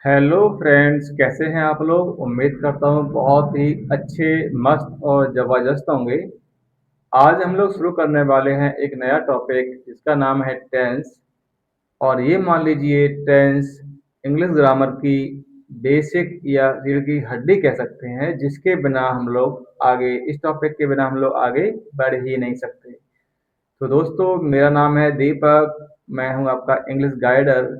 Hello friends, कैसे हैं आप लोग। उम्मीद करता हूँ बहुत ही अच्छे, मस्त और ज़बरदस्त होंगे। आज हम लोग शुरू करने वाले हैं एक नया टॉपिक जिसका नाम है टेंस। और ये मान लीजिए टेंस इंग्लिश ग्रामर की बेसिक या रीढ़ की हड्डी कह सकते हैं, जिसके बिना हम लोग आगे, इस टॉपिक के बिना हम लोग आगे बढ़ ही नहीं सकते। तो दोस्तों, मेरा नाम है दीपक। मैं हूँ आपका इंग्लिश गाइडर।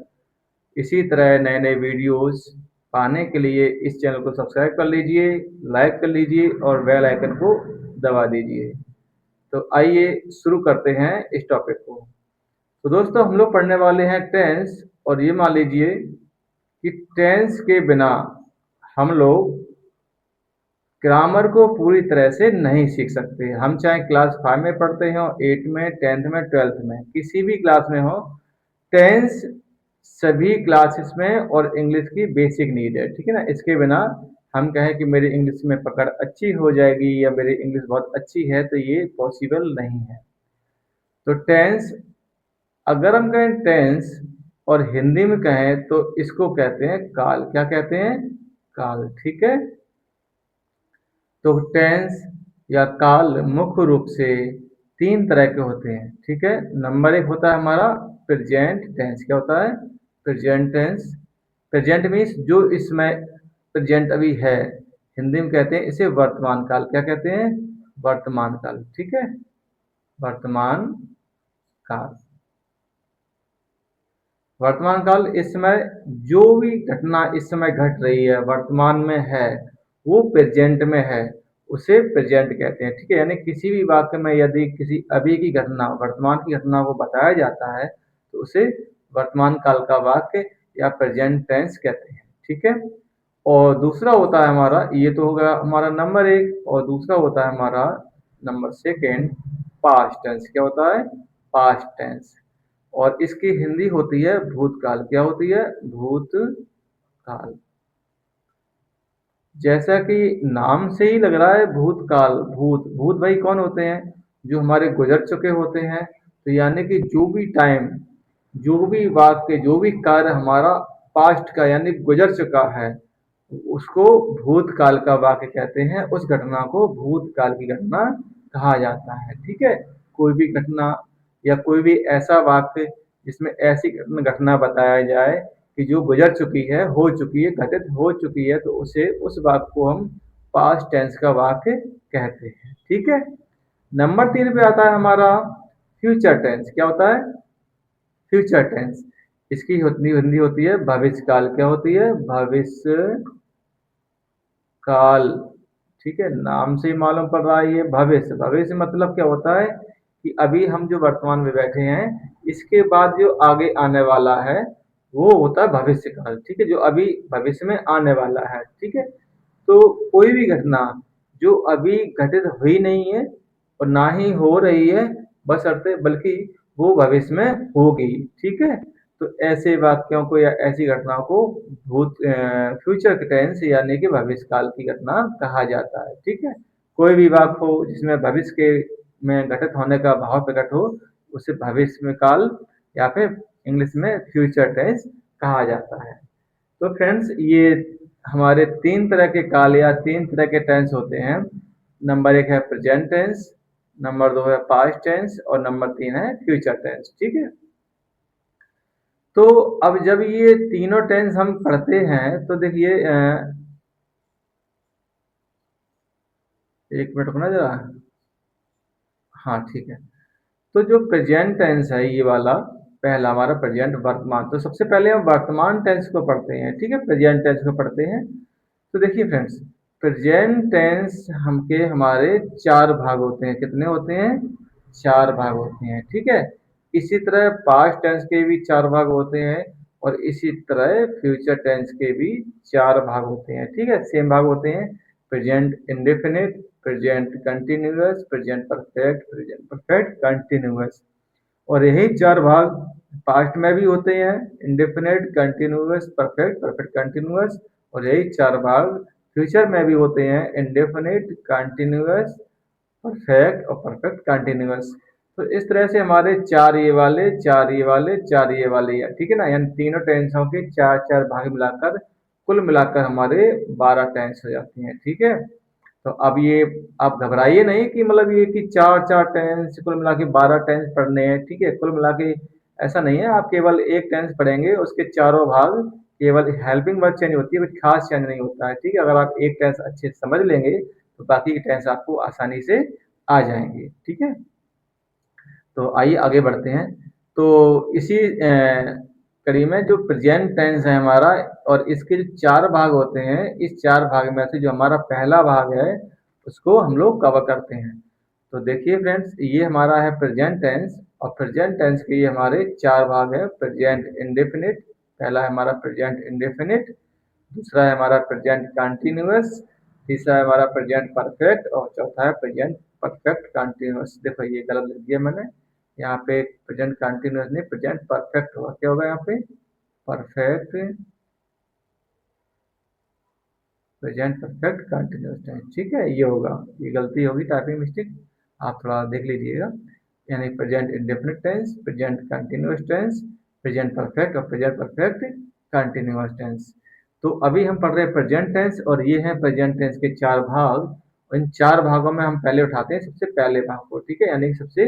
इसी तरह नए नए वीडियोस पाने के लिए इस चैनल को सब्सक्राइब कर लीजिए, लाइक कर लीजिए और बेल आइकन को दबा दीजिए। तो आइए शुरू करते हैं इस टॉपिक को। तो दोस्तों, हम लोग पढ़ने वाले हैं टेंस। और ये मान लीजिए कि टेंस के बिना हम लोग ग्रामर को पूरी तरह से नहीं सीख सकते। हम चाहे क्लास 5 में पढ़ते हो, 8 में, 10th में, 12th में, किसी भी क्लास में हो, टेंस सभी क्लासेस में और इंग्लिश की बेसिक नीड है। ठीक है ना। इसके बिना हम कहें कि मेरी इंग्लिश में पकड़ अच्छी हो जाएगी या मेरी इंग्लिश बहुत अच्छी है, तो ये पॉसिबल नहीं है। तो टेंस, अगर हम कहें टेंस और हिंदी में कहें तो इसको कहते हैं काल। क्या कहते हैं? काल। ठीक है। तो टेंस या काल मुख्य रूप से तीन तरह के होते हैं। ठीक है। नंबर एक होता है हमारा प्रेजेंट टेंस। क्या होता है? Present tense. प्रेजेंट मीन्स जो इसमें प्रेजेंट अभी है। हिंदी में कहते हैं इसे वर्तमान काल। क्या कहते हैं? वर्तमान काल। ठीक है। वर्तमान काल। वर्तमान काल, इस समय जो भी घटना इस समय घट रही है, वर्तमान में है, वो प्रेजेंट में है, उसे प्रेजेंट कहते हैं। ठीक है। यानी किसी भी वाक्य में यदि किसी अभी की घटना, वर्तमान की घटना को बताया जाता है तो उसे वर्तमान काल का वाक्य या प्रेजेंट टेंस कहते हैं। ठीक है। और दूसरा होता है हमारा, ये तो होगा हमारा नंबर एक, और दूसरा होता है हमारा नंबर सेकेंड, पास्ट टेंस। क्या होता है? Past tense. और इसकी हिंदी होती है भूतकाल। क्या होती है? भूतकाल। जैसा कि नाम से ही लग रहा है भूतकाल, भूत भूत भाई कौन होते हैं? जो हमारे गुजर चुके होते हैं। तो यानी कि जो भी टाइम, जो भी वाक्य, जो भी कार्य हमारा पास्ट का यानी गुजर चुका है, उसको भूतकाल का वाक्य कहते हैं। उस घटना को भूतकाल की घटना कहा जाता है। ठीक है। कोई भी घटना या कोई भी ऐसा वाक्य जिसमें ऐसी घटना बताया जाए कि जो गुजर चुकी है, हो चुकी है, घटित हो चुकी है, तो उसे, उस वाक्य को हम पास्ट टेंस का वाक्य कहते हैं। ठीक है। नंबर 3 पे आता है हमारा फ्यूचर टेंस। क्या होता है? Future tense. इसकी हिंदी होती है भविष्य काल। क्या होती है? भविष्य काल। ठीक है। नाम से ही मालूम पड़ रहा है ये भविष्य। भविष्य मतलब क्या होता है कि अभी हम जो वर्तमान में बैठे हैं, इसके बाद जो आगे आने वाला है वो होता है भविष्य काल। ठीक है। जो अभी भविष्य में आने वाला है। ठीक है। तो कोई भी घटना जो अभी घटित हुई नहीं है और ना ही हो रही है, बशर्ते, बल्कि वो भविष्य में होगी। ठीक है। तो ऐसे वाक्यों को या ऐसी घटनाओं को फ्यूचर टेंस यानी कि भविष्य काल की घटना कहा जाता है। ठीक है। कोई भी वाक्य हो जिसमें भविष्य के में घटित होने का भाव प्रकट हो, उसे भविष्य में काल या फिर इंग्लिश में फ्यूचर टेंस कहा जाता है। तो फ्रेंड्स, ये हमारे तीन तरह के काल या तीन तरह के टेंस होते हैं। नंबर एक है प्रेजेंट टेंस, नंबर दो है पास्ट टेंस और नंबर तीन है फ्यूचर टेंस। ठीक है। तो अब जब ये तीनों टेंस हम पढ़ते हैं तो देखिए, एक मिनट रुकना जरा। हाँ, ठीक है। तो जो प्रेजेंट टेंस है ये वाला, पहला हमारा प्रेजेंट वर्तमान, तो सबसे पहले हम वर्तमान टेंस को पढ़ते हैं। ठीक है। प्रेजेंट टेंस को पढ़ते हैं। तो देखिए फ्रेंड्स, प्रेजेंट टेंस हम के हमारे चार भाग होते हैं। कितने होते हैं? चार भाग होते हैं। ठीक है। इसी तरह पास्ट टेंस के भी चार भाग होते हैं और इसी तरह फ्यूचर टेंस के भी चार भाग होते हैं। ठीक है। सेम भाग होते हैं। Present indefinite, present continuous, present perfect, present perfect continuous. और यही चार भाग पास्ट में भी होते हैं, indefinite, continuous, perfect, perfect continuous. और यही चार भाग फ्यूचर में भी होते हैं, इंडेफिनिट, कंटिन्यूअस, परफेक्ट और परफेक्ट कंटिन्यूअस। तो इस तरह से हमारे चार ये वाले, चार ये वाले, चार ये वाले, ठीक है ना। यानी तीनों टेंसों के चार चार भाग मिलाकर कुल मिलाकर हमारे 12 टेंस हो जाती हैं, ठीक है। तो अब ये आप घबराइए नहीं कि मतलब ये कि चार चार टेंस कुल मिला के 12 टेंस पढ़ने हैं, ठीक है। कुल मिला के ऐसा नहीं है, आप केवल एक टेंस पढ़ेंगे, उसके चारों भाग केवल हेल्पिंग वर्ब चेंज होती है, कुछ खास चेंज नहीं होता है, ठीक है। अगर आप एक टेंस अच्छे से समझ लेंगे तो बाकी के टेंस आपको आसानी से आ जाएंगे, ठीक है। तो आइए आगे बढ़ते हैं। तो इसी कड़ी में जो प्रेजेंट टेंस है हमारा, और इसके जो चार भाग होते हैं, इस चार भाग में से जो हमारा पहला भाग है उसको हम लोग कवर करते हैं। तो देखिए फ्रेंड्स, ये हमारा है प्रेजेंट टेंस, और प्रेजेंट टेंस के ये हमारे चार भाग हैं। प्रेजेंट इंडेफिनिट, पहला है हमारा प्रेजेंट इंडेफिनिट, दूसरा है हमारा प्रेजेंट कंटिन्यूअस, तीसरा है हमारा प्रेजेंट परफेक्ट, और चौथा है प्रेजेंट परफेक्ट कंटिन्यूअस। देखो ये गलत लिख दिया मैंने, यहाँ पे प्रेजेंट कंटिन्यूअस नहीं, प्रेजेंट परफेक्ट होगा। क्या होगा यहाँ पे? Perfect, present perfect continuous tense, ठीक है, ये होगा। ये गलती होगी, टाइपिंग मिस्टेक, आप थोड़ा देख लीजिएगा। यानी present indefinite tense, present continuous tense, present perfect और प्रेजेंट परफेक्ट कंटिन्यूअस टेंस। तो अभी हम पढ़ रहे हैं प्रेजेंट टेंस, और ये है प्रेजेंट टेंस के चार भाग। इन चार भागों में हम पहले उठाते हैं सबसे पहले भाग को, ठीक है। यानी कि सबसे,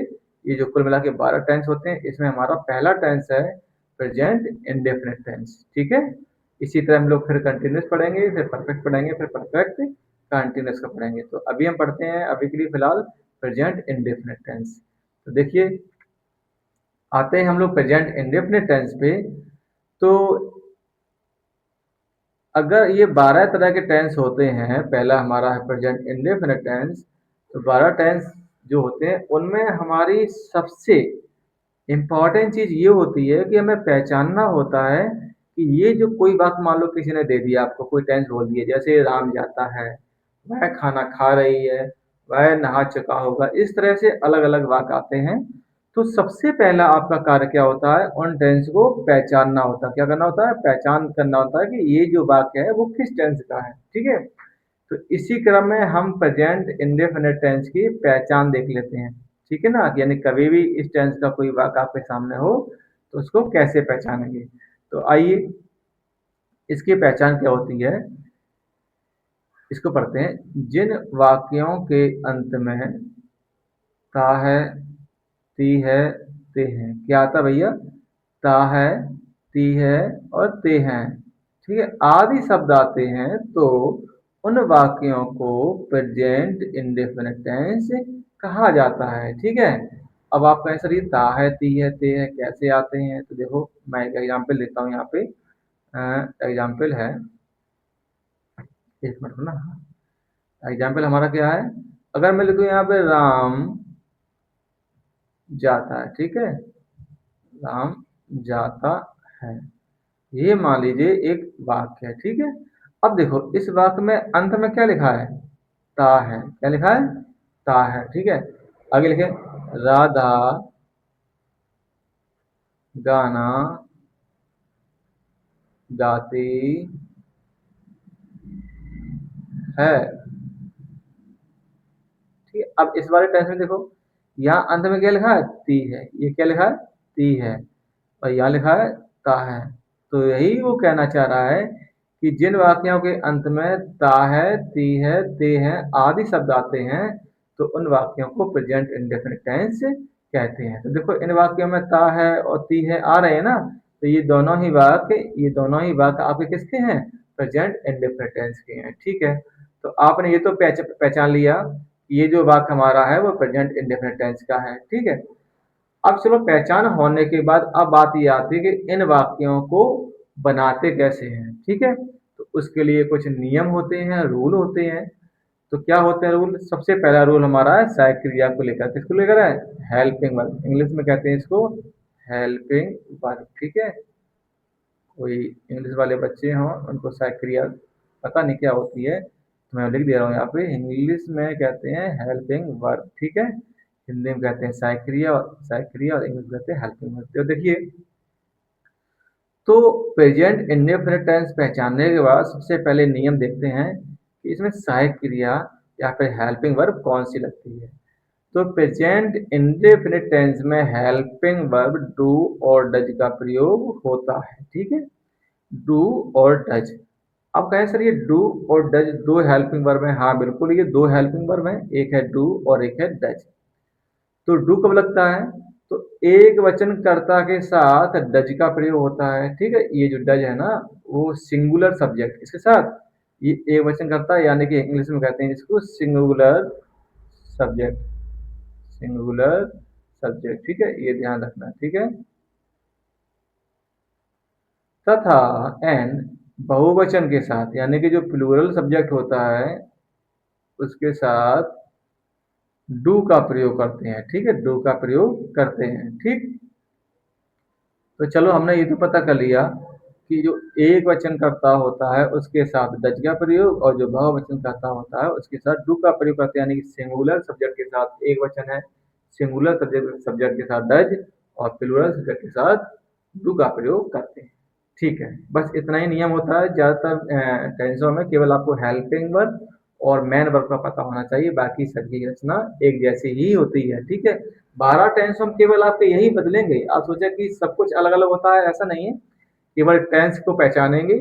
ये जो कुल मिला के 12 टेंस होते हैं, इसमें हमारा पहला टेंस है प्रेजेंट इंडेफिनिट टेंस, ठीक है। इसी तरह हम लोग फिर कंटिन्यूस पढ़ेंगे, फिर परफेक्ट पढ़ेंगे, फिर परफेक्ट कंटिन्यूस का पढ़ेंगे। तो अभी हम पढ़ते हैं, अभी के लिए फिलहाल प्रेजेंट इंडेफिनिट टेंस। तो देखिए, आते हैं हम लोग प्रेजेंट इंडेफिनिट टेंस पे। तो अगर ये 12 तरह के टेंस होते हैं, पहला हमारा है प्रेजेंट इंडेफिनिट टेंस, तो 12 टेंस जो होते हैं उनमें हमारी सबसे इम्पॉर्टेंट चीज ये होती है कि हमें पहचानना होता है कि ये जो कोई बात मान लो किसी ने दे दिया आपको, कोई टेंस बोल दिया, जैसे राम जाता है, वह खाना खा रही है, वह नहा चुका होगा, इस तरह से अलग अलग वाक्य आते हैं। तो सबसे पहला आपका कार्य क्या होता है? उन टेंस को पहचानना होता है। क्या करना होता है? पहचान करना होता है कि ये जो वाक्य है वो किस टेंस का है, ठीक है। तो इसी क्रम में हम प्रेजेंट इंडेफिनिट टेंस की पहचान देख लेते हैं, ठीक है ना। यानी कभी भी इस टेंस का कोई वाक्य आपके सामने हो तो उसको कैसे पहचानेंगे। तो आइए, इसकी पहचान क्या होती है, इसको पढ़ते हैं। जिन वाक्यों के अंत में ता है, ती है, ते हैं, क्या आता है भैया? ता है, ती है और ते हैं, ठीक है, आदि शब्द आते हैं, तो उन वाक्यों को प्रेजेंट इंडेफिनिट टेंस कहा जाता है, ठीक है। अब आप कहें सर ये ता है, ती है, ते है कैसे आते हैं? तो देखो, मैं एक एग्जाम्पल लेता हूँ यहाँ पे। एग्जाम्पल है, एक मिनट ना, एग्जाम्पल हमारा क्या है? अगर मैं लिखूँ यहाँ पे राम जाता है, ठीक है, राम जाता है, ये मान लीजिए एक वाक्य है, ठीक है। अब देखो, इस वाक्य में अंत में क्या लिखा है? ता है। क्या लिखा है? ता है, ठीक है। आगे लिखे, राधा गाना गाती है, ठीक है। अब इस वाले टेंस में देखो, यहाँ अंत में क्या लिखा है? ती है। ये क्या लिखा है? ती है। और यहाँ लिखा है ता है। तो यही वो कहना चाह रहा है कि जिन वाक्यों के अंत में ता है, ती है, ते हैं आदि शब्द आते हैं, तो उन वाक्यों को प्रेजेंट इंडेफिनिट टेंस कहते हैं। तो देखो, इन वाक्यों में ता है और ती है आ रहे हैं ना, तो ये दोनों ही वाक्य आपके किसके हैं? प्रेजेंट इंडेफिनिट टेंस के हैं, ठीक है। तो आपने ये तो पहचान लिया कि ये जो वाक्य हमारा है वो प्रेजेंट इंडेफिनिट टेंस का है, ठीक है। अब चलो, पहचान होने के बाद अब बात ये आती है कि इन वाक्यों को बनाते कैसे हैं, ठीक है। तो उसके लिए कुछ नियम होते हैं, रूल होते हैं। तो क्या होते हैं रूल? सबसे पहला रूल हमारा है सहायक क्रिया को लेकर। किसको लेकर है? हेल्पिंग वर्ब, इंग्लिश में कहते हैं इसको हेल्पिंग वर्ब, ठीक है। कोई इंग्लिश वाले बच्चे हों, उनको सहायक क्रिया पता नहीं क्या होती है, तो मैं लिख दे रहा हूँ यहाँ पे। इंग्लिश में कहते हैं हेल्पिंग वर्ब, ठीक है। हिंदी में कहते हैं सहायक क्रिया, और इंग्लिश में कहते हैं हेल्पिंग वर्ब। तो देखिए, तो प्रेजेंट इंडेफिनिट टेंस पहचानने के बाद सबसे पहले नियम देखते हैं कि इसमें सहायक क्रिया या फिर हेल्पिंग वर्ब कौन सी लगती है। तो प्रेजेंट इंडेफिनिट टेंस में हेल्पिंग वर्ब डू और डज का प्रयोग होता है, ठीक है। डू और डज। आप कहें सर ये डू और डज दो हेल्पिंग वर्ब हैं। हाँ बिल्कुल, ये दो हेल्पिंग वर्ब हैं, एक है डू और एक है डज। तो डू कब लगता है? तो एक वचन कर्ता के साथ डज का प्रयोग होता है। ठीक है, ये जो डज है ना, वो सिंगुलर सब्जेक्ट इसके साथ, ये एक वचन करता है, यानी कि इंग्लिश में कहते हैं इसको सिंगुलर सब्जेक्ट। सिंगुलर सब्जेक्ट, ठीक है, ये ध्यान रखना। ठीक है, तथा एंड बहुवचन के साथ, यानी कि जो प्लूरल सब्जेक्ट होता है उसके साथ डू का प्रयोग करते हैं। ठीक है, डू का प्रयोग करते हैं। ठीक, तो चलो हमने ये तो पता कर लिया कि जो एक वचन कर्ता होता है उसके साथ डज का प्रयोग, और जो बहुवचन कर्ता होता है उसके साथ डू का प्रयोग करते हैं। यानी कि सिंगुलर सब्जेक्ट के साथ एक वचन है, सिंगुलर सब्जेक्ट सब्जेक्ट के साथ डज, और प्लूरल सब्जेक्ट के साथ डू का प्रयोग करते हैं। ठीक है, बस इतना ही नियम होता है। ज़्यादातर टेंसों में केवल आपको हेल्पिंग वर्ब और मेन वर्ब का पता होना चाहिए, बाकी सबकी रचना एक जैसी ही होती है। ठीक है, 12 टेंस हम केवल आपके यही बदलेंगे। आप सोचे कि सब कुछ अलग अलग होता है, ऐसा नहीं है। केवल टेंस को पहचानेंगे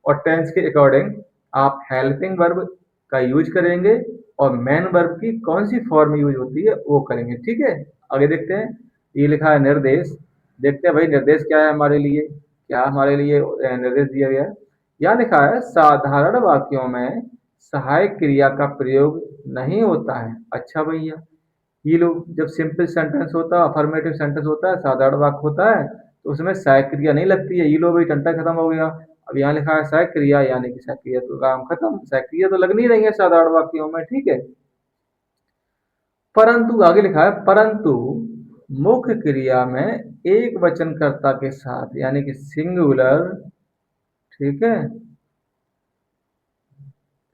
और टेंस के अकॉर्डिंग आप हेल्पिंग वर्ब का यूज करेंगे, और मेन वर्ब की कौन सी फॉर्म यूज होती है वो करेंगे। ठीक है, आगे देखते हैं। ये लिखा है निर्देश। देखते हैं भाई निर्देश क्या है हमारे लिए, क्या हमारे लिए निर्देश दिया गया है। यहाँ लिखा है साधारण वाक्यों में सहायक क्रिया का प्रयोग नहीं होता है। अच्छा भैया, ये लोग जब सिंपल सेंटेंस होता है, अफर्मेटिव सेंटेंस होता है, साधारण वाक्य होता है, तो उसमें सहायक क्रिया नहीं लगती है। ये लो भाई, टंटा खत्म हो गया। अब यहाँ लिखा है सहायक क्रिया, यानी कि सहायक क्रिया तो काम खत्म, सहायक क्रिया तो लग नहीं रही है साधारण वाक्यों में। ठीक है, परंतु आगे लिखा है परंतु मुख्य क्रिया में एक वचनकर्ता के साथ, यानी कि सिंगुलर, ठीक है,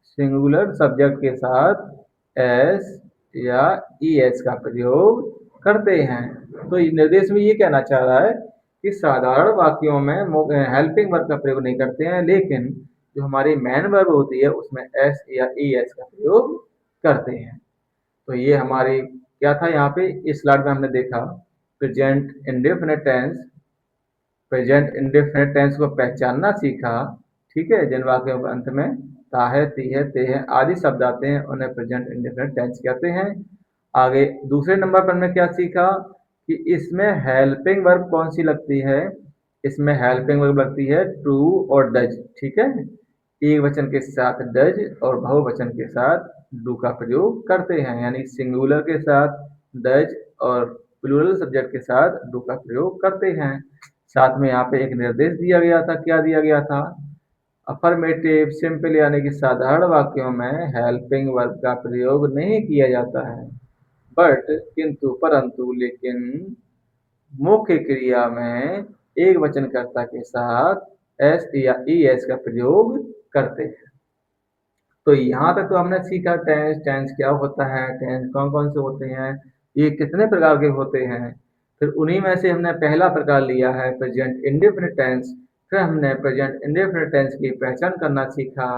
सिंगुलर सब्जेक्ट के साथ एस या एस का प्रयोग करते हैं। तो निर्देश में ये कहना चाह रहा है कि साधारण वाक्यों में हेल्पिंग वर्ब का प्रयोग नहीं करते हैं, लेकिन जो हमारी मेन वर्ब होती है उसमें एस या एस का प्रयोग करते हैं। तो ये हमारी क्या था यहाँ पे इस स्लाइड में हमने देखा, present indefinite tense. Present indefinite tense को पहचानना सीखा। ठीक है, जिन वाक्यों के अंत में ता है, ती है, ते है आदि शब्द आते हैं उन्हें प्रेजेंट इंडेफिनिट टेंस कहते हैं। आगे दूसरे नंबर पर हमने क्या सीखा कि इसमें हेल्पिंग वर्ब कौन सी लगती है। इसमें हेल्पिंग वर्ब लगती है टू और डज। ठीक है, एक वचन के साथ डज और बहुवचन के साथ डू का प्रयोग करते हैं, यानी सिंगुलर के साथ डज और प्लूरल सब्जेक्ट के साथ डू का प्रयोग करते हैं। साथ में यहाँ पे एक निर्देश दिया गया था। क्या दिया गया था? अफर्मेटिव सिंपल, यानी कि साधारण वाक्यों में हेल्पिंग वर्ब का प्रयोग नहीं किया जाता है, बट किंतु परंतु लेकिन मुख्य क्रिया में एक वचनकर्ता के साथ एस या ई एस का प्रयोग करते हैं। तो यहाँ तक तो हमने सीखा टेंस, टेंस क्या होता है, टेंस कौन कौन से होते हैं, ये कितने प्रकार के होते हैं। फिर उन्हीं में से हमने पहला प्रकार लिया है प्रेजेंट इंडेफिनिट टेंस। फिर हमने प्रेजेंट इंडेफिनिट टेंस की पहचान करना सीखा,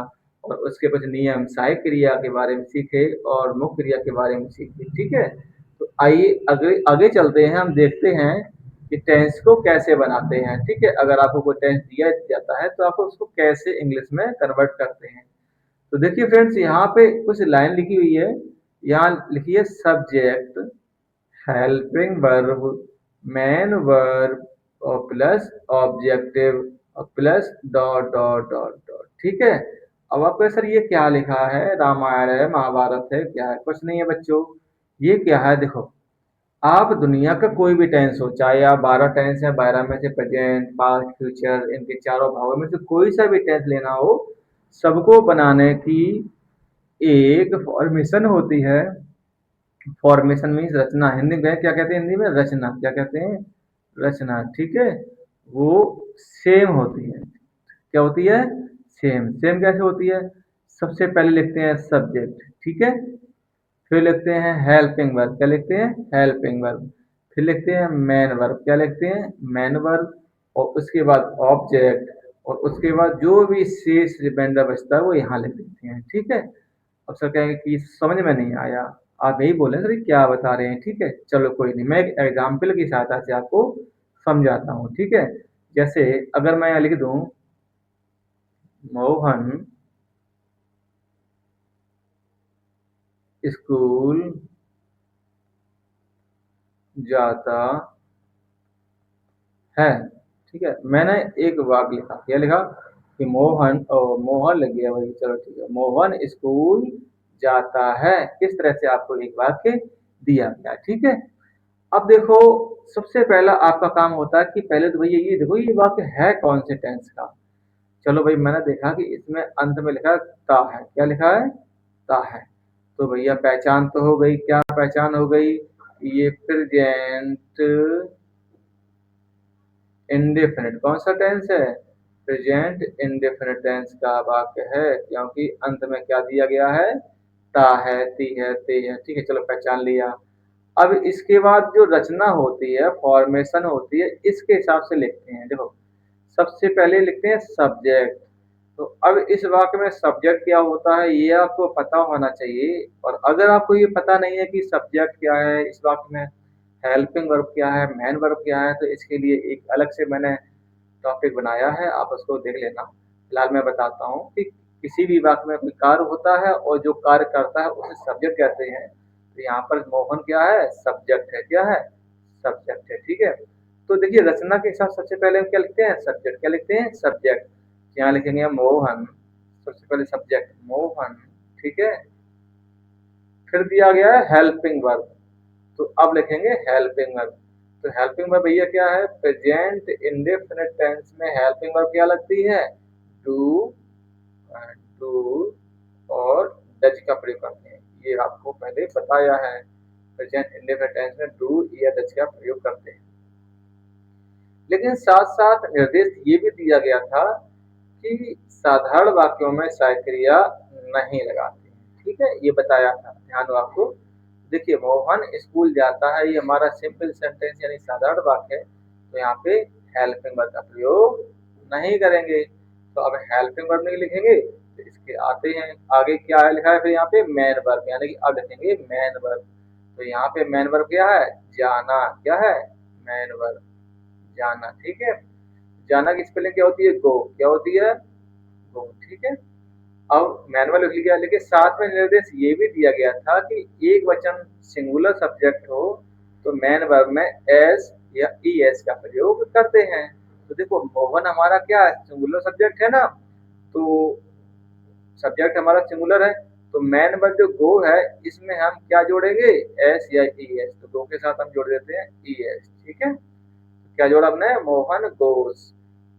और उसके कुछ नियम सहायक क्रिया के बारे में सीखे और मुख्य क्रिया के बारे में सीखे। ठीक है, तो आइए आगे आगे चलते हैं, हम देखते हैं कि टेंस को कैसे बनाते हैं। ठीक है, अगर आपको कोई टेंस दिया जाता है तो आप उसको कैसे इंग्लिश में कन्वर्ट करते हैं। तो देखिए फ्रेंड्स, यहाँ पे कुछ लाइन लिखी हुई है। यहाँ लिखी है subject, helping verb, main verb और प्लस ऑब्जेक्टिव और plus dot dot dot dot. ठीक है, अब आपको सर ये क्या लिखा है, रामायण है, महाभारत है, क्या है? कुछ नहीं है बच्चों, ये क्या है देखो। आप दुनिया का कोई भी टेंस हो, चाहे आप 12 टेंस है, 12 में से प्रेजेंट पास्ट फ्यूचर इनके चारों भागों में से कोई सा भी टेंस लेना हो, सबको बनाने की एक फॉर्मेशन होती है। फॉर्मेशन मीन्स रचना, हिंदी में क्या कहते हैं, हिंदी में रचना, क्या कहते हैं, रचना। ठीक है, वो सेम होती है। क्या होती है? सेम। सेम कैसे होती है? सबसे पहले लिखते हैं सब्जेक्ट, ठीक है, फिर लिखते हैं हेल्पिंग वर्ब, क्या लिखते हैं, हेल्पिंग वर्ब, फिर लिखते हैं मेन वर्ब, क्या लिखते हैं, मेन वर्ब, और उसके बाद ऑब्जेक्ट, और उसके बाद जो भी शेष रिमाइंडर बचता है वो यहाँ लिख देते हैं। ठीक है, अब सर कहेंगे कि समझ में नहीं आया, आप यही बोले सर क्या बता रहे हैं। ठीक है, चलो कोई नहीं, मैं एक एग्जाम्पल की सहायता से आपको समझाता हूँ। ठीक है, जैसे अगर मैं यहाँ लिख दूँ मोहन स्कूल जाता है। ठीक है, मैंने एक वाक्य लिखा, क्या लिखा कि मोहन, और मोहन लग गया भाई, चलो ठीक है, मोहन स्कूल जाता है। किस तरह से आपको एक वाक्य दिया गया, ठीक है। अब देखो, सबसे पहला आपका काम होता है कि पहले तो भैया ये देखो ये वाक्य है कौन से टेंस का। चलो भाई, मैंने देखा कि इसमें अंत में लिखा है ता है। क्या लिखा है? ता है। तो भैया पहचान तो हो गई, क्या पहचान हो गई? ये प्रेजेंट इंडेफिनिट कौन सा टेंस है? प्रेजेंट इंडेफिनिट टेंस का वाक्य है, क्योंकि अंत में क्या दिया गया है? ता है, ती है, ते है। ठीक है, चलो पहचान लिया। अब इसके बाद जो रचना होती है, फॉर्मेशन होती है, इसके हिसाब से लिखते हैं। देखो, सबसे पहले लिखते हैं सब्जेक्ट। तो अब इस वाक्य में सब्जेक्ट क्या होता है ये आपको पता होना चाहिए। और अगर आपको ये पता नहीं है कि सब्जेक्ट क्या है इस वाक्य में, हेल्पिंग वर्ब क्या है, मेन वर्ब क्या है, तो इसके लिए एक अलग से मैंने टॉपिक बनाया है, आप उसको देख लेना। फिलहाल मैं बताता हूँ कि किसी भी वाक्य में कोई कार्य होता है और जो कार्य करता है उसे सब्जेक्ट कहते हैं। तो यहाँ पर मोहन क्या है? सब्जेक्ट है। क्या है? सब्जेक्ट है। ठीक है, तो देखिए रचना के साथ सबसे पहले हम क्या लिखते हैं? सब्जेक्ट। क्या लिखते हैं? सब्जेक्ट। यहाँ लिखेंगे मोहन, सबसे पहले सब्जेक्ट मोहन। ठीक है, फिर दिया गया है हेल्पिंग वर्ब, तो अब लिखेंगे हेल्पिंग वर्ब। तो हेल्पिंग वर्ब भैया क्या है? प्रेजेंट इंडेफिनिट टेंस में हेल्पिंग वर्ब क्या लगती है? डू, डू और डज का प्रयोग करते हैं। ये आपको पहले बताया है, प्रेजेंट इंडेफिनिट टेंस में डू या डज का प्रयोग करते हैं। लेकिन साथ साथ निर्देश ये भी दिया गया था कि साधारण वाक्यों में सहायक क्रिया नहीं लगाते हैं। ठीक है, ये बताया था, ध्यान हो आपको। देखिए, मोहन स्कूल जाता है, ये हमारा सिंपल सेंटेंस यानी साधारण वाक्य है, तो यहाँ पे हेल्पिंग वर्ब का प्रयोग नहीं करेंगे। तो अब हेल्पिंग वर्ब नहीं लिखेंगे, तो इसके आते हैं आगे क्या है लिखा है फिर यहाँ पे मेन वर्ब, यानी कि अब लिखेंगे मेन वर्ब। तो यहाँ पे मेन वर्ब क्या है? जाना। क्या है? मेन वर्ब, जाना। ठीक है, जाना की स्पेलिंग क्या होती है? गो। क्या होती है? गो। ठीक है, अब मैनुअल लिख लिया, लेकिन साथ में निर्देश ये भी दिया गया था कि एक वचन सिंगुलर सब्जेक्ट हो तो मेन वर्ब में एस या ई एस का प्रयोग करते हैं। तो देखो, मोहन हमारा क्या है? सिंगुलर सब्जेक्ट है ना, तो सब्जेक्ट हमारा सिंगुलर है, तो मेन वर्ब जो गो है इसमें हम क्या जोड़ेंगे? एस या ई एस। तो गो के साथ हम जोड़ देते हैं ई एस। ठीक है, क्या जोड़ा हमने? मोहन गोस।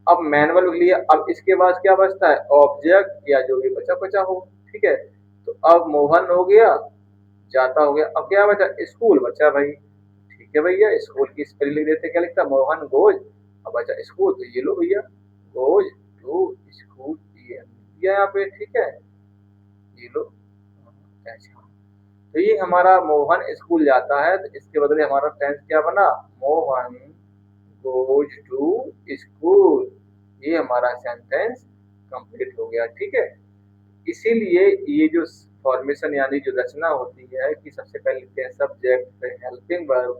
अब मैनुअल लिया, अब इसके बाद क्या बचता है? ऑब्जेक्ट या जो भी बचा बचा हो। ठीक है, तो अब मोहन हो गया, जाता हो गया, अब क्या बचा? स्कूल बचा भाई। ठीक है भैया, स्कूल की स्पेलिंग लिख देते, क्या लिखता? मोहन गोज। अब बचा स्कूल, तो ये लो भैया, गोज टू स्कूल, ये दिया यहाँ पे। ठीक है, ये लो। अच्छा, तो ये हमारा मोहन स्कूल जाता है, तो इसके बदले हमारा टेंस क्या बना? Mohan goes to school. ये हमारा सेंटेंस कंप्लीट हो गया। ठीक है, इसीलिए ये जो फॉर्मेशन यानी जो रचना होती है कि सबसे पहले लिखते हैं सब्जेक्ट, फिर हेल्पिंग वर्ब,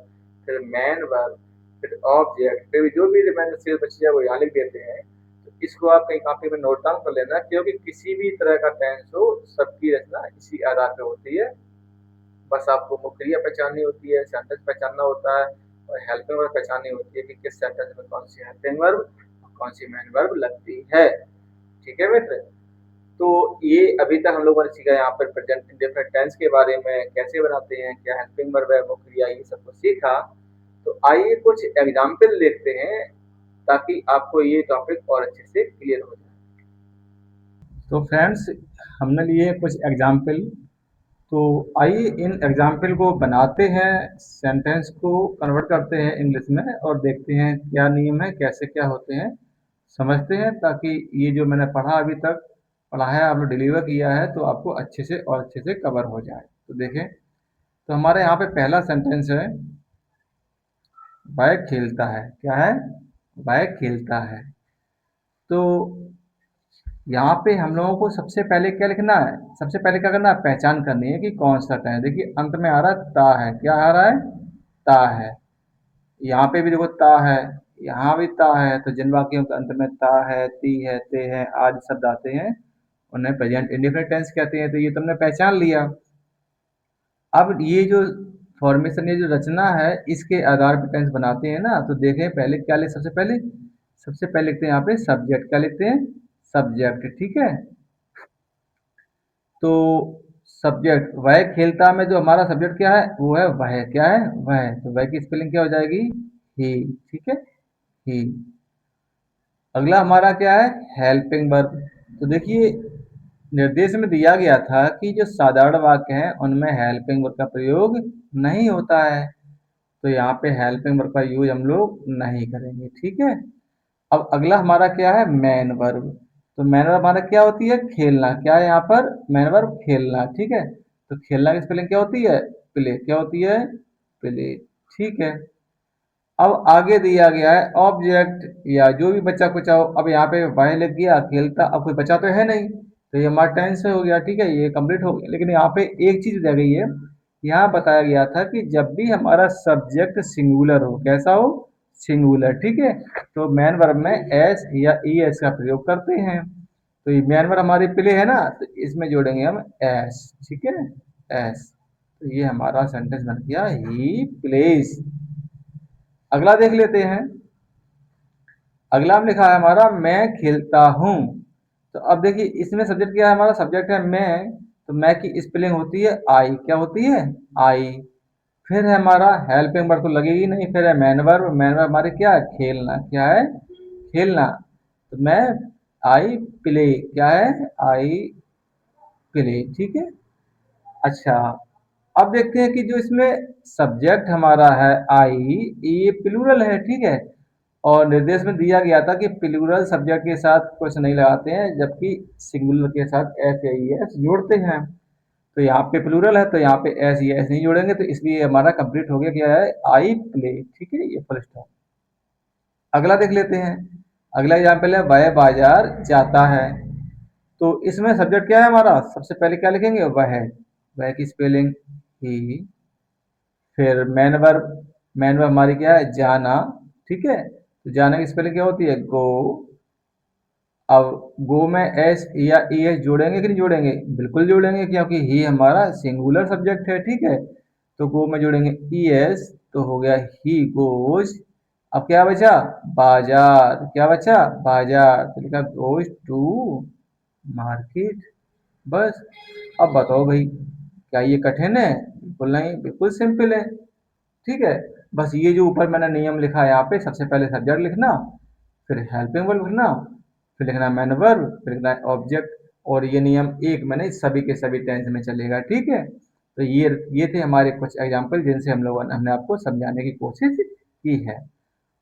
फिर मेन वर्ब, फिर ऑब्जेक्ट, फिर जो भी रिमेनिंग से बची है वो यहाँ लिख देते हैं। तो इसको आप कहीं कॉपी में नोट डाउन कर लेना, क्योंकि किसी भी तरह का टेंस हो सबकी रचना इसी आधार पर होती है। बस आपको मुख्य क्रिया पहचाननी होती है, सेंटेंस पहचानना होता है, और हेल्पिंग वर्ब पहचाननी होती है कि किस सेंटेंस में कौन सी हेल्पिंग वर्ब और कौन सी मेन वर्ब लगती है। ठीक है मित्र, तो ये अभी तक हम लोगों ने सीखा यहाँ पर प्रेजेंट इंडेफिनिट टेंस के बारे में, कैसे बनाते हैं, क्या हेल्पिंग वर्ब है, मुख्य क्रिया, ये सब कुछ सीखा। तो आइए कुछ एग्जाम्पल देखते हैं ताकि आपको ये टॉपिक और अच्छे से क्लियर हो जाए। तो फ्रेंड्स, हमने लिए कुछ एग्जाम्पल, तो आइए इन एग्जाम्पल को बनाते हैं, सेंटेंस को कन्वर्ट करते हैं इंग्लिश में और देखते हैं क्या नियम है, कैसे क्या होते हैं, समझते हैं, ताकि ये जो मैंने पढ़ा अभी तक पढ़ा है, आपने डिलीवर किया है, तो आपको अच्छे से और अच्छे से कवर हो जाए। तो देखें, तो हमारे यहाँ पे पहला सेंटेंस है, वह खेलता है। क्या है? वह खेलता है। तो यहाँ पे हम लोगों को सबसे पहले क्या लिखना है? सबसे पहले क्या करना है? पहचान करनी है कि कौन सा टा है। देखिए अंत में आ रहा है ता है। क्या आ रहा है? ता है। यहाँ पे भी देखो ता है, यहाँ भी ता है, तो जिन वाक्यों के अंत में ता है, ती है, ते है आदि शब्द आते हैं उन्हें प्रेजेंट इंडेफिनिट टेंस कहते हैं। तो ये तुमने पहचान लिया। अब ये जो फॉर्मेशन, ये जो रचना है, इसके आधार पर टेंस बनाते हैं ना, तो देखें पहले क्या ले, सबसे पहले लिखते हैं यहाँ पे सब्जेक्ट। क्या लिखते हैं? सब्जेक्ट। ठीक है, तो सब्जेक्ट वह खेलता में जो हमारा सब्जेक्ट क्या है, वो है वह। क्या है? वह। तो वह की स्पेलिंग क्या हो जाएगी? ही। ठीक है, ही। अगला हमारा क्या है? Helping verb. तो देखिए, निर्देश में दिया गया था कि जो साधारण वाक्य हैं उनमें हेल्पिंग वर्ब का प्रयोग नहीं होता है, तो यहाँ पे हेल्पिंग वर्ब का यूज हम लोग नहीं करेंगे। ठीक है, अब अगला हमारा क्या है? Main verb. तो मेन वर्ब हमारा क्या होती है? खेलना। क्या है यहाँ पर? मेन वर्ब खेलना। ठीक है, तो खेलना की स्पेलिंग क्या होती है? प्ले। क्या होती है? प्ले। ठीक है, अब आगे दिया गया है ऑब्जेक्ट या जो भी बच्चा कुछ हो। अब यहाँ पे वाह लिख गया, खेलता, अब कोई बचा तो है नहीं, तो ये हमारा टेंस हो गया। ठीक है, ये कंप्लीट हो गया। लेकिन यहाँ पे एक चीज रह गई है, यहाँ बताया गया था कि जब भी हमारा सब्जेक्ट सिंगुलर हो, कैसा हो? सिंगुलर। ठीक है, तो मेन वर्ब में एस या ई एस का प्रयोग करते हैं। तो ये मेन वर्ब हमारी प्ले है ना, तो इसमें जोड़ेंगे हम एस। ठीक है, एस। तो ये हमारा सेंटेंस बन गया, ही प्लेस। अगला देख लेते हैं। अगला हम लिखा है हमारा, मैं खेलता हूँ। तो अब देखिए, इसमें सब्जेक्ट क्या है? हमारा सब्जेक्ट है मैं, तो मैं की स्पेलिंग होती है आई। क्या होती है? आई। फिर है हमारा हेल्पिंग वर्ब, तो लगेगी नहीं। फिर है मैन वर्ब। मैन वर्ब हमारे क्या है? खेलना। क्या है? खेलना। तो मैं आई प्ले। क्या है? I play. ठीक है, अच्छा। अब देखते हैं कि जो इसमें सब्जेक्ट हमारा है आई, ये प्लूरल है। ठीक है, और निर्देश में दिया गया था कि प्लूरल सब्जेक्ट के साथ कुछ नहीं लगाते हैं, जबकि सिंगुलर के साथ एस या ई एस जोड़ते हैं। तो यहाँ पे प्लूरल है, तो यहाँ पे एस या एस नहीं जोड़ेंगे, तो इसलिए हमारा कंप्लीट हो गया। क्या है? I play. ठीक है, ये फुल स्टॉप। अगला देख लेते हैं। अगला एग्जाम्पल है, वह बाजार जाता है। तो इसमें सब्जेक्ट क्या है हमारा? सबसे पहले क्या लिखेंगे? वह की स्पेलिंग ही। फिर मेन वर्ब, मेन वर्ब हमारी क्या है? जाना। ठीक है, तो जाना की स्पेलिंग क्या होती है? गो। अब गो में एस या ई एस जोड़ेंगे कि नहीं जोड़ेंगे? बिल्कुल जोड़ेंगे, क्योंकि ही हमारा सिंगुलर सब्जेक्ट है। ठीक है, तो गो में जोड़ेंगे ई एस, तो हो गया ही गोज। अब क्या बचा? बाजार। क्या बचा? बाजार। तो लिखा गोज टू मार्केट। बस। अब बताओ भाई, क्या ये कठिन है? बिल्कुल नहीं, बिल्कुल सिंपल है। ठीक है, बस ये जो ऊपर मैंने नियम लिखा है यहाँ पे, सबसे पहले सब्जेक्ट लिखना, फिर हेल्पिंग वर्ब लिखना, फिर लिखना मैन वर्ब, फिर लिखना ऑब्जेक्ट। और ये नियम एक में नहीं, सभी के सभी टेंस में चलेगा। ठीक है, तो ये थे हमारे कुछ एग्जाम्पल जिनसे हमने आपको समझाने की कोशिश की है।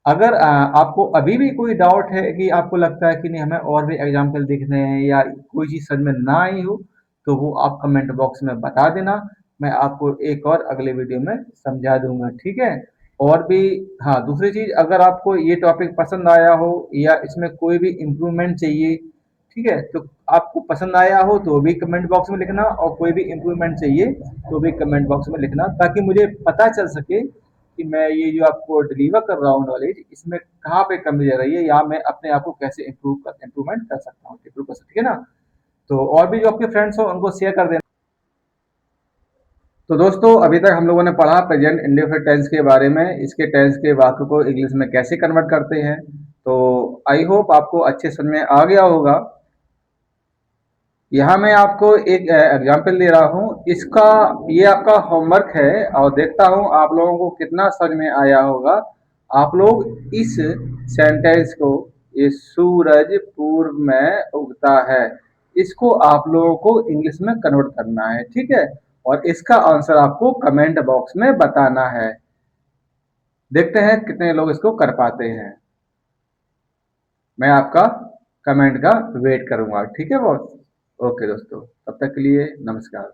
अगर आपको अभी भी कोई डाउट है कि आपको लगता है कि नहीं हमें और भी एग्जाम्पल देखने हैं या कोई चीज़ समझ में ना आई हो, तो वो आप कमेंट बॉक्स में बता देना। मैं आपको एक और अगले वीडियो में समझा दूंगा। ठीक है, और भी, हाँ, दूसरी चीज़, अगर आपको ये टॉपिक पसंद आया हो या इसमें कोई भी इम्प्रूवमेंट चाहिए, ठीक है, तो आपको पसंद आया हो तो भी कमेंट बॉक्स में लिखना, और कोई भी इम्प्रूवमेंट चाहिए तो भी कमेंट बॉक्स में लिखना, ताकि मुझे पता चल सके कि मैं ये जो आपको डिलीवर कर रहा हूँ नॉलेज, इसमें कहाँ पे कमी रह रही है, या मैं अपने आप को कैसे इम्प्रूवमेंट कर सकता हूँ, इम्प्रूव कर सकती है ना। तो और भी जो आपके फ्रेंड्स हो उनको शेयर कर देना। तो दोस्तों, अभी तक हम लोगों ने पढ़ा प्रेजेंट इंडेफिनिट टेंस के बारे में, इसके टेंस के वाक्य को इंग्लिश में कैसे कन्वर्ट करते हैं। तो आई होप आपको अच्छे समझ में आ गया होगा। यहाँ मैं आपको एक एग्जाम्पल दे रहा हूँ, इसका, ये आपका होमवर्क है, और देखता हूँ आप लोगों को कितना समझ में आया होगा। आप लोग इस सेंटेंस को, ये सूरज पूर्व में उगता है, इसको आप लोगों को इंग्लिश में कन्वर्ट करना है। ठीक है, और इसका आंसर आपको कमेंट बॉक्स में बताना है। देखते हैं कितने लोग इसको कर पाते हैं। मैं आपका कमेंट का वेट करूंगा। ठीक है बॉस? ओके दोस्तों, तब तक के लिए नमस्कार।